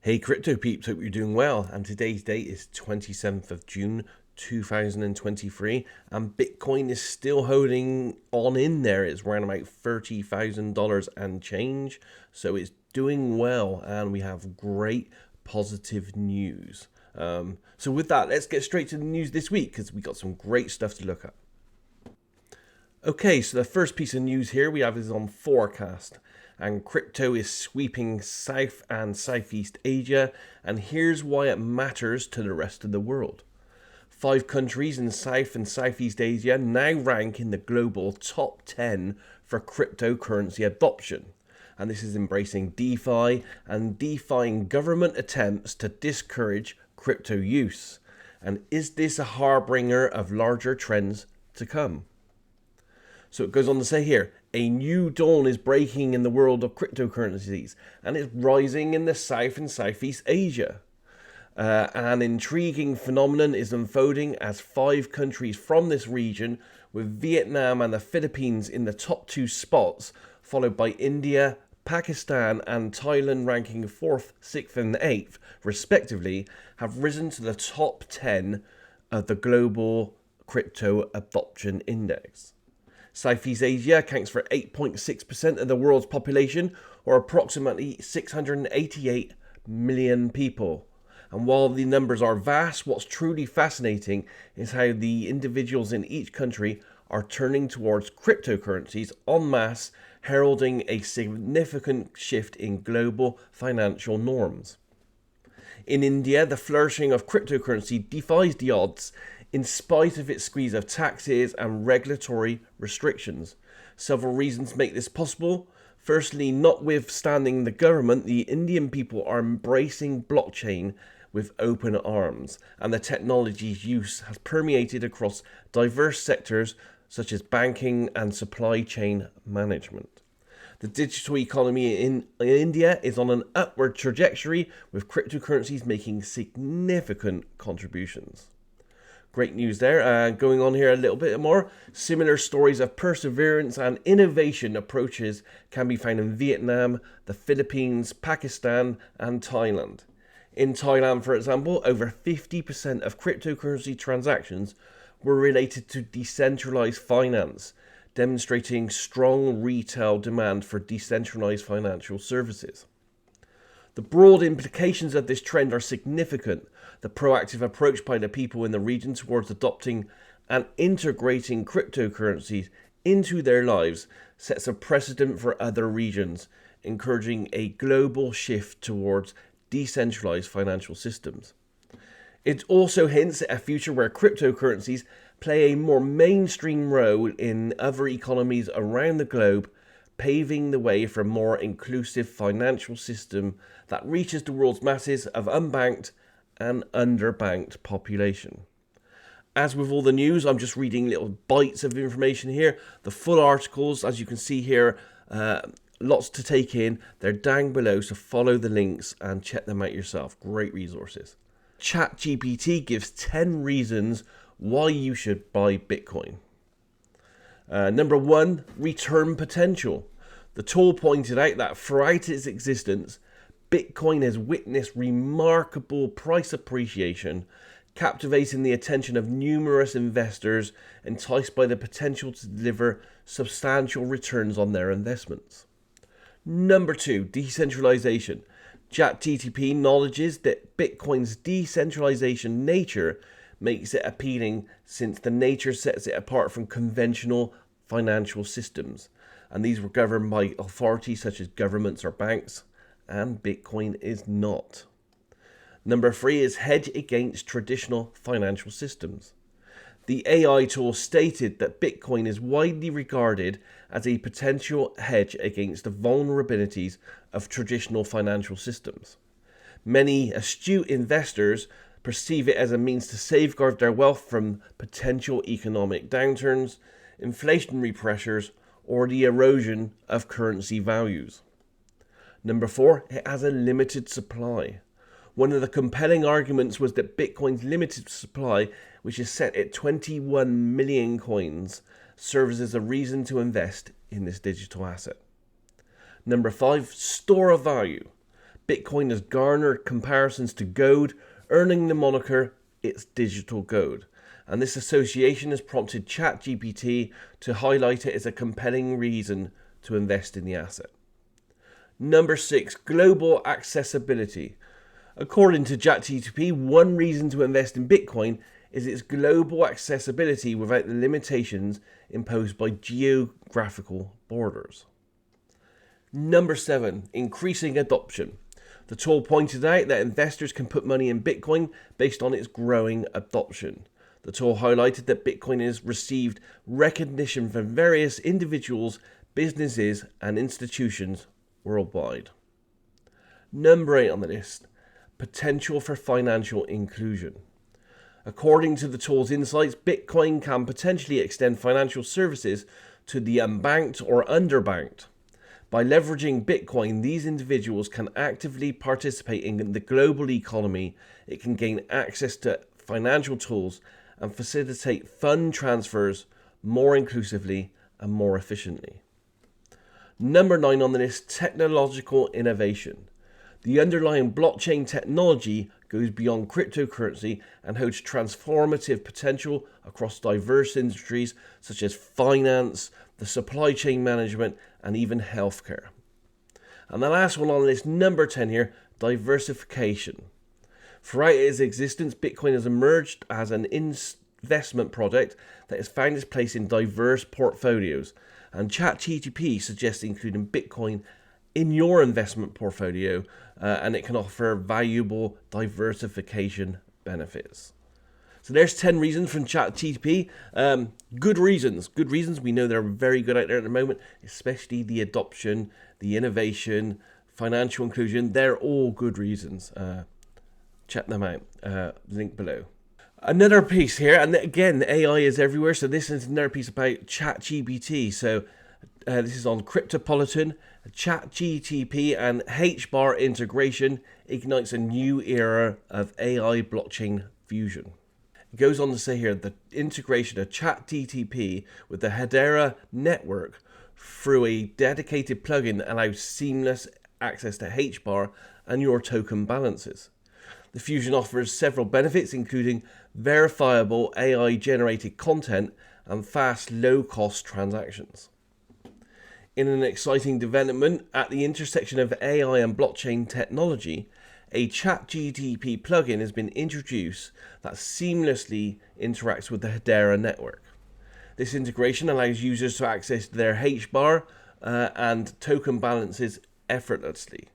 Hey crypto peeps, hope you're doing well, and today's date is 27th of June 2023, and Bitcoin is still holding on in there. It's around about $30,000 and change, so it's doing well, and we have great positive news. So with that, let's get straight to the news this week, because we got some great stuff to look at. Okay, so the first piece of news here we have is on forecast, and crypto is sweeping South and Southeast Asia, and here's why it matters to the rest of the world. 5 countries in South and Southeast Asia now rank in the global top 10 for cryptocurrency adoption, and this is embracing DeFi and defying government attempts to discourage crypto use. And is this a harbinger of larger trends to come? So it goes on to say here, a new dawn is breaking in the world of cryptocurrencies, and it's rising in the South and Southeast Asia. An intriguing phenomenon is unfolding as 5 countries from this region, with Vietnam and the Philippines in the top 2 spots, followed by India, Pakistan and Thailand ranking 4th, 6th and 8th, respectively, have risen to the top 10 of the global crypto adoption index. Southeast Asia accounts for 8.6% of the world's population, or approximately 688 million people. And while the numbers are vast, what's truly fascinating is how the individuals in each country are turning towards cryptocurrencies en masse, heralding a significant shift in global financial norms. In India, the flourishing of cryptocurrency defies the odds in spite of its squeeze of taxes and regulatory restrictions. Several reasons make this possible. Firstly, notwithstanding the government, the Indian people are embracing blockchain with open arms, and the technology's use has permeated across diverse sectors such as banking and supply chain management. The digital economy in India is on an upward trajectory, with cryptocurrencies making significant contributions. Great news there. Going on here a little bit more, similar stories of perseverance and innovation approaches can be found in Vietnam, the Philippines, Pakistan and Thailand. In Thailand, for example, over 50% of cryptocurrency transactions were related to decentralized finance, demonstrating strong retail demand for decentralized financial services. The broad implications of this trend are significant. The proactive approach by the people in the region towards adopting and integrating cryptocurrencies into their lives sets a precedent for other regions, encouraging a global shift towards decentralized financial systems. It also hints at a future where cryptocurrencies play a more mainstream role in other economies around the globe, paving the way for a more inclusive financial system that reaches the world's masses of unbanked and underbanked population. As with all the news, I'm just reading little bites of information here. The full articles, as you can see here, lots to take in. They're down below, so follow the links and check them out yourself. Great resources. ChatGPT gives 10 reasons why you should buy Bitcoin. Number 1, return potential. The tool pointed out that throughout its existence, Bitcoin has witnessed remarkable price appreciation, captivating the attention of numerous investors enticed by the potential to deliver substantial returns on their investments. Number 2, decentralization. ChatGPT acknowledges that Bitcoin's decentralization nature makes it appealing, since the nature sets it apart from conventional financial systems, and these were governed by authorities such as governments or banks, and Bitcoin is not. Number 3 is hedge against traditional financial systems. The AI tool stated that Bitcoin is widely regarded as a potential hedge against the vulnerabilities of traditional financial systems. Many astute investors perceive it as a means to safeguard their wealth from potential economic downturns, inflationary pressures, or the erosion of currency values. Number 4, it has a limited supply. One of the compelling arguments was that Bitcoin's limited supply, which is set at 21 million coins, serves as a reason to invest in this digital asset. Number 5, store of value. Bitcoin has garnered comparisons to gold, earning the moniker "It's digital gold." And this association has prompted ChatGPT to highlight it as a compelling reason to invest in the asset. Number 6, global accessibility. According to ChatGPT, one reason to invest in Bitcoin is its global accessibility without the limitations imposed by geographical borders. Number 7, increasing adoption. The tool pointed out that investors can put money in Bitcoin based on its growing adoption. The tool highlighted that Bitcoin has received recognition from various individuals, businesses, and institutions worldwide. Number 8 on the list, potential for financial inclusion. According to the tool's insights, Bitcoin can potentially extend financial services to the unbanked or underbanked. By leveraging Bitcoin, these individuals can actively participate in the global economy. It can gain access to financial tools and facilitate fund transfers more inclusively and more efficiently. Number 9 on the list, technological innovation. The underlying blockchain technology goes beyond cryptocurrency and holds transformative potential across diverse industries such as finance, the supply chain management, and even healthcare. And the last one on the list, number 10 here, diversification. Throughout its existence, Bitcoin has emerged as an investment product that has found its place in diverse portfolios, and ChatGPT suggests including Bitcoin in your investment portfolio, and it can offer valuable diversification benefits. So there's 10 reasons from ChatGPT. Good reasons. We know they're very good out there at the moment, especially the adoption, the innovation, financial inclusion. They're all good reasons. Check them out. Link below. Another piece here, and again, AI is everywhere. So this is another piece about ChatGPT. So this is on Cryptopolitan. ChatGPT and HBAR integration ignites a new era of AI blockchain fusion. It goes on to say here, the integration of ChatGPT with the Hedera network through a dedicated plugin that allows seamless access to HBAR and your token balances. The fusion offers several benefits, including verifiable AI-generated content and fast, low-cost transactions. In an exciting development at the intersection of AI and blockchain technology, a ChatGPT plugin has been introduced that seamlessly interacts with the Hedera network. This integration allows users to access their HBAR and token balances effortlessly.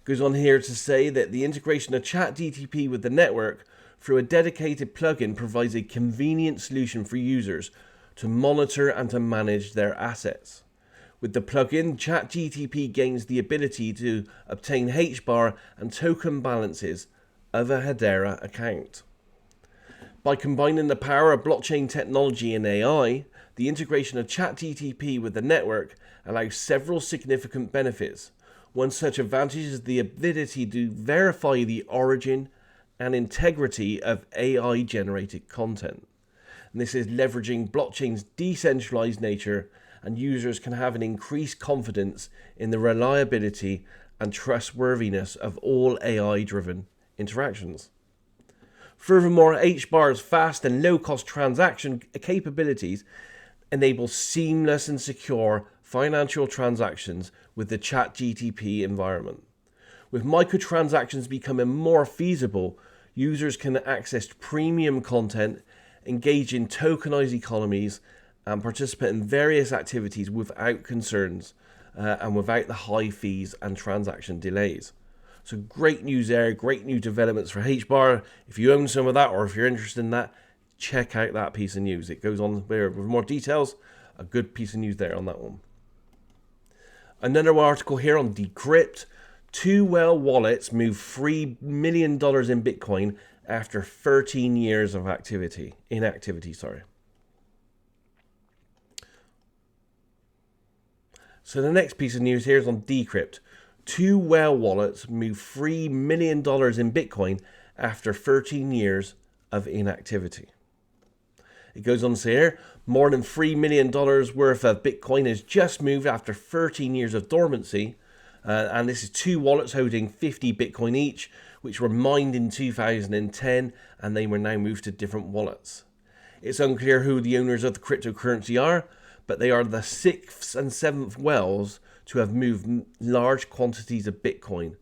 Goes on here to say that the integration of ChatGPT with the network through a dedicated plugin provides a convenient solution for users to monitor and to manage their assets. With the plugin, ChatGPT gains the ability to obtain HBAR and token balances of a Hedera account. By combining the power of blockchain technology and AI, the integration of ChatGPT with the network allows several significant benefits. One such advantage is the ability to verify the origin and integrity of AI-generated content. And this is leveraging blockchain's decentralized nature, and users can have an increased confidence in the reliability and trustworthiness of all AI-driven interactions. Furthermore, HBAR's fast and low-cost transaction capabilities enable seamless and secure financial transactions with the ChatGPT environment. With microtransactions becoming more feasible, users can access premium content, engage in tokenized economies, and participate in various activities without concerns and without the high fees and transaction delays. So great news there, great new developments for HBAR. If you own some of that, or if you're interested in that, check out that piece of news. It goes on there with more details. A good piece of news there on that one. Another article here on Decrypt. 2 whale wallets move $3 million in Bitcoin after 13 years of inactivity. So the next piece of news here is on Decrypt. 2 whale wallets move $3 million in Bitcoin after 13 years of inactivity. It goes on to say here, more than $3 million worth of Bitcoin has just moved after 13 years of dormancy. And this is two wallets holding 50 Bitcoin each, which were mined in 2010, and they were now moved to different wallets. It's unclear who the owners of the cryptocurrency are, but they are the 6th and 7th whales to have moved large quantities of Bitcoin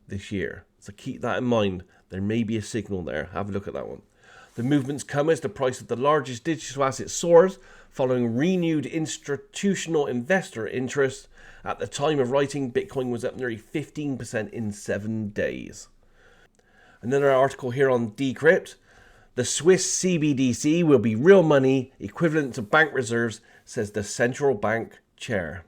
this year. So keep that in mind. There may be a signal there. Have a look at that one. The movements come as the price of the largest digital asset soars, following renewed institutional investor interest. At the time of writing, Bitcoin was up nearly 15% in 7 days. Another article here on Decrypt. The Swiss CBDC will be real money equivalent to bank reserves, says the central bank chair.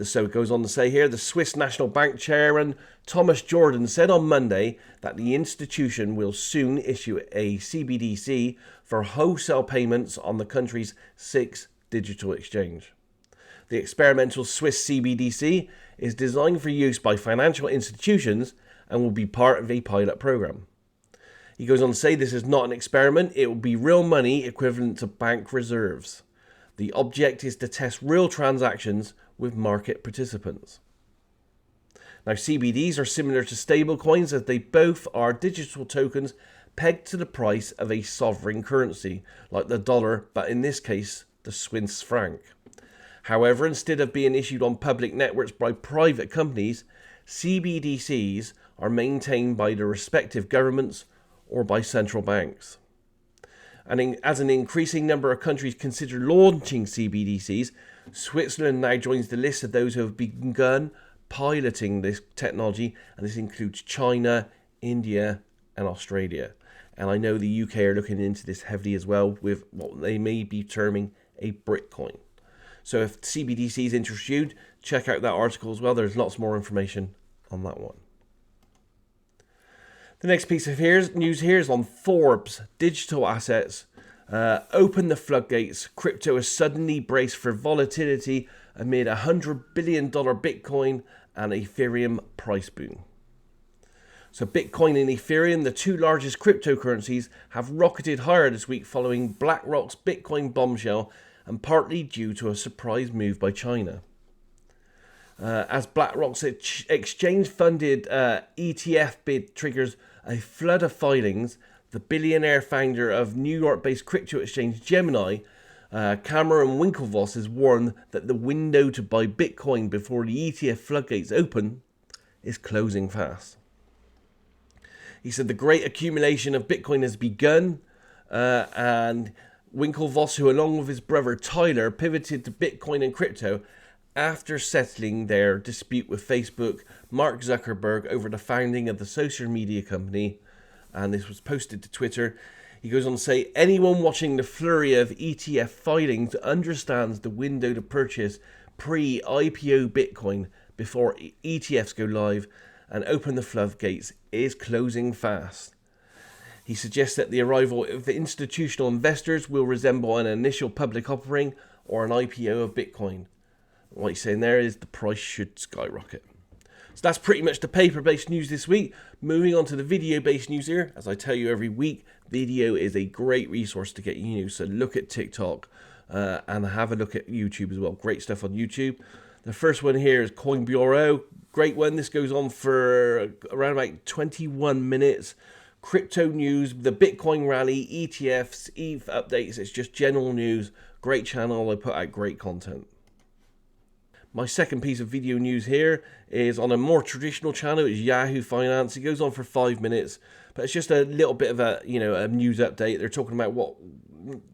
So it goes on to say here, the Swiss National Bank chairman Thomas Jordan said on Monday that the institution will soon issue a CBDC for wholesale payments on the country's 6th digital exchange. The experimental Swiss CBDC is designed for use by financial institutions and will be part of a pilot program. He goes on to say this is not an experiment, it will be real money equivalent to bank reserves. The object is to test real transactions with market participants. Now, CBDs are similar to stablecoins as they both are digital tokens pegged to the price of a sovereign currency, like the dollar, but in this case, the Swiss franc. However, instead of being issued on public networks by private companies, CBDCs are maintained by the respective governments or by central banks. And as an increasing number of countries consider launching CBDCs, Switzerland now joins the list of those who have begun piloting this technology, and this includes China, India, and Australia. And I know the UK are looking into this heavily as well with what they may be terming a Bitcoin. So if CBDCs interest you, check out that article as well. There's lots more information on that one. The next piece of news here is on Forbes. Digital assets open the floodgates. Crypto is suddenly braced for volatility amid a $100 billion Bitcoin and Ethereum price boom. So Bitcoin and Ethereum, the two largest cryptocurrencies, have rocketed higher this week following BlackRock's Bitcoin bombshell and partly due to a surprise move by China. As BlackRock's exchange-funded ETF bid triggers a flood of filings, the billionaire founder of New York-based crypto exchange Gemini, Cameron Winklevoss, has warned that the window to buy Bitcoin before the ETF floodgates open is closing fast. He said the great accumulation of Bitcoin has begun, and Winklevoss, who along with his brother Tyler pivoted to Bitcoin and crypto after settling their dispute with Facebook, Mark Zuckerberg, over the founding of the social media company, and this was posted to Twitter. He goes on to say, anyone watching the flurry of ETF filings understands the window to purchase pre-IPO Bitcoin before ETFs go live and open the floodgates is closing fast. He suggests that the arrival of the institutional investors will resemble an initial public offering or an IPO of Bitcoin. What he's saying there is the price should skyrocket. So that's pretty much the paper-based news this week. Moving on to the video-based news here. As I tell you every week, video is a great resource to get you news. So look at TikTok and have a look at YouTube as well. Great stuff on YouTube. The first one here is Coin Bureau. Great one. This goes on for around about 21 minutes. Crypto news, the Bitcoin rally, ETFs, ETH updates. It's just general news. Great channel. They put out great content. My second piece of video news here is on a more traditional channel. It's Yahoo Finance. It goes on for 5 minutes, but it's just a little bit of a news update. They're talking about what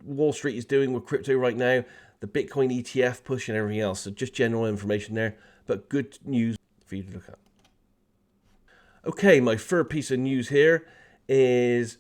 Wall Street is doing with crypto right now, the Bitcoin ETF push and everything else. So just general information there, but good news for you to look at. Okay, my third piece of news here is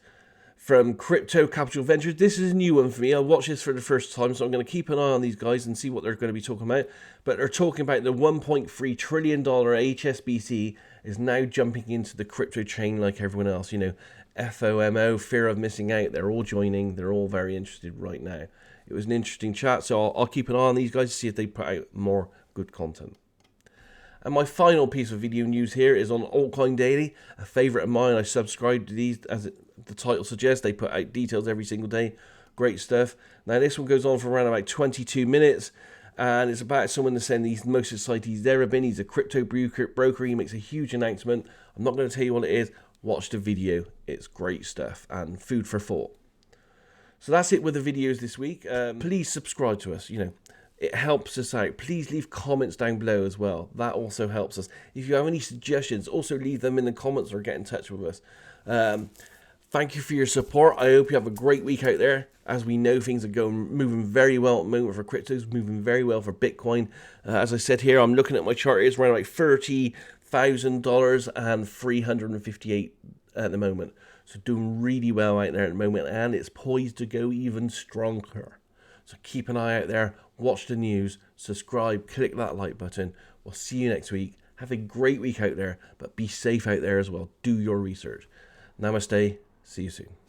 from Crypto Capital Ventures. This is a new one for me. I watched this for the first time, so I'm going to keep an eye on these guys and see what they're going to be talking about. But they're talking about the $1.3 trillion HSBC is now jumping into the crypto chain like everyone else. You know, FOMO, fear of missing out. They're all joining. They're all very interested right now. It was an interesting chat, so I'll keep an eye on these guys to see if they put out more good content. And my final piece of video news here is on Altcoin Daily, a favourite of mine. I subscribe to these, as the title suggests. They put out details every single day. Great stuff. Now this one goes on for around about 22 minutes. and it's about someone that's saying he's the most excited he's ever been. He's a crypto broker. He makes a huge announcement. I'm not going to tell you what it is. Watch the video. It's great stuff and food for thought. So that's it with the videos this week. Please subscribe to us. It helps us out. Please leave comments down below as well. That also helps us. If you have any suggestions, also leave them in the comments or get in touch with us. Thank you for your support. I hope you have a great week out there. As we know, things are moving very well at the moment for cryptos, moving very well for Bitcoin. As I said here, I'm looking at my chart. It's around like $30,000 and 358 at the moment. So doing really well out there at the moment, and it's poised to go even stronger. So keep an eye out there, watch the news, subscribe, click that like button. We'll see you next week. Have a great week out there, but be safe out there as well. Do your research. Namaste. See you soon.